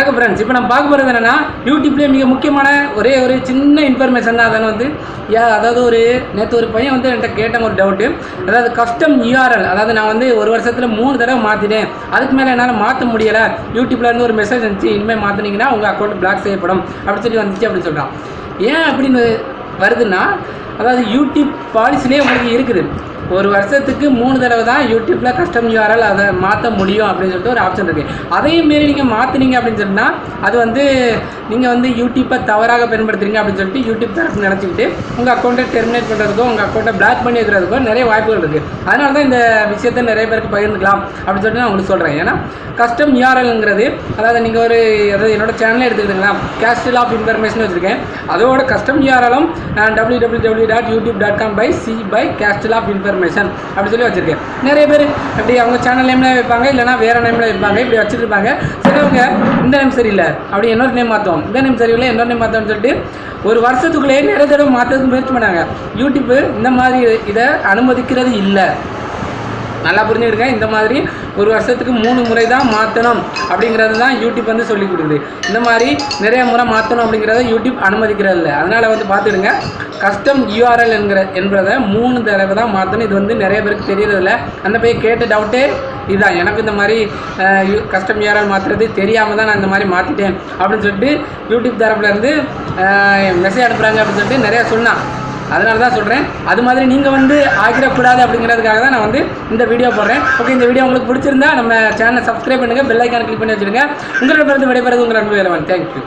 வணக்கம் ஃப்ரெண்ட்ஸ். இப்போ நம்ம பார்க்க போகிறது என்னென்னா, யூடியூப்லேயே மிக முக்கியமான ஒரு சின்ன இன்ஃபர்மேஷன் தான். அதனை வந்து அதாவது நேற்று ஒரு பையன் வந்து என்கிட்ட கேட்டாங்க ஒரு டவுட்டு. அதாவது கஸ்டம் யூஆர்எல், அதாவது நான் வந்து ஒரு வருஷத்தில் 3 தடவை மாற்றிட்டேன், அதுக்கு மேலே என்னால் மாற்ற முடியலை, யூடியூப்லேருந்து ஒரு மெசேஜ் வந்துச்சு, இனிமேல் மாற்றினீங்கன்னா உங்கள் அக்கௌண்ட் பிளாக் செய்யப்படும் அப்படின்னு சொல்லி வந்துச்சு அப்படின்னு சொல்கிறான். ஏன் அப்படின்னு வருதுன்னா, அதாவது யூடியூப் பாலிசிலே உங்களுக்கு இருக்குது, ஒரு வருஷத்துக்கு 3 தடவை தான் யூடியூப்பில் கஸ்டம் யூஆர்எல் அதை மாற்ற முடியும் அப்படின்னு சொல்லிட்டு ஒரு ஆப்ஷன் இருக்குது. அதையும் மீறி நீங்கள் மாற்றினீங்க அப்படின்னு சொன்னால் அது வந்து நீங்கள் வந்து யூடியூப்பை தவறாக பயன்படுத்துறீங்க அப்படின்னு சொல்லிட்டு யூடியூப் தரப்பு நினச்சிக்கிட்டு உங்கள் அக்கௌண்ட்டை டெர்மினேட் பண்ணுறதுக்கோ உங்கள் அக்கௌண்ட்டை பிளாக் பண்ணி வைக்கிறதுக்கோ நிறைய வாய்ப்புகள் இருக்குது. அதனால தான் இந்த விஷயத்தை நிறைய பேருக்கு பகிர்ந்துக்கலாம் அப்படின்னு சொல்லிட்டு நான் உங்களுக்கு சொல்கிறேன். ஏன்னா கஸ்டம் யூஆர்எல்ங்கிறது, அதாவது நீங்கள் அதாவது என்னோட சேனலே எடுத்துக்கிட்டுங்களா, கேஸ்டில் ஆஃப் இன்ஃபர்மேஷன் வச்சுருக்கேன், அதோட கஸ்டம் யூஆர்எலும் www.youtube.com/c/castle of information அப்படி சொல்லி வச்சுருக்கேன். நிறைய பேர் இப்படி அவங்க சேனல் நேமில் வைப்பாங்க, இல்லைனா வேறு நேமில் வைப்பாங்க, இப்படி வச்சுருப்பாங்க. சிலவங்க இந்த நேம் சரியில்லை அப்படி இன்னொரு நேம் மாற்றுவோம், இந்த நேம் சரியில்லை இன்னொரு நேம் மாற்றோம்னு சொல்லிட்டு ஒரு வருஷத்துக்குள்ளேயே நிறைய தடவை மாற்றதுக்கு முயற்சி பண்ணாங்க. யூடியூப்பு இந்த மாதிரி இதை அனுமதிக்கிறது இல்லை. நல்லா புரிஞ்சுக்கிடுங்க. இந்த மாதிரி ஒரு வருஷத்துக்கு 3 முறை தான் மாற்றணும் அப்படிங்கிறது தான் யூடியூப் வந்து சொல்லி கொடுக்குது. இந்த மாதிரி நிறைய முறை மாற்றணும் அப்படிங்கிறத யூடியூப் அனுமதிக்கிறது இல்லை. அதனால் வந்து பார்த்துடுங்க, கஸ்டம் யூஆர்எல் என்பதை 3 தடவை தான் மாற்றணும். இது வந்து நிறைய பேருக்கு தெரியறதில்ல. அந்த பையன் கேட்ட டவுட்டே இதுதான். எனக்கு இந்த மாதிரி கஸ்டம் யூஆர்எல் மாற்றுறது தெரியாமல் தான் நான் இந்த மாதிரி மாற்றிட்டேன் அப்படின்னு சொல்லிட்டு யூடியூப் தரப்புலேருந்து மெசேஜ் அனுப்புகிறாங்க அப்படின்னு சொல்லிட்டு நிறையா சொன்னான். அதனால தான் சொல்கிறேன், அது மாதிரி நீங்கள் வந்து ஆகிடக்கூடாது அப்படிங்கிறதுக்காக தான் நான் வந்து இந்த வீடியோ போடுறேன். ஓகே, இந்த வீடியோ உங்களுக்கு பிடிச்சிருந்தா நம்ம சேனலை சப்ஸ்கிரைப் பண்ணுங்கள், பெல் ஐக்கானை கிளிக் பண்ணி வச்சுருங்க. உங்களோட பிறகு விடைபெறுவது உங்கள் அன்பு வேலவன். தேங்க்யூ.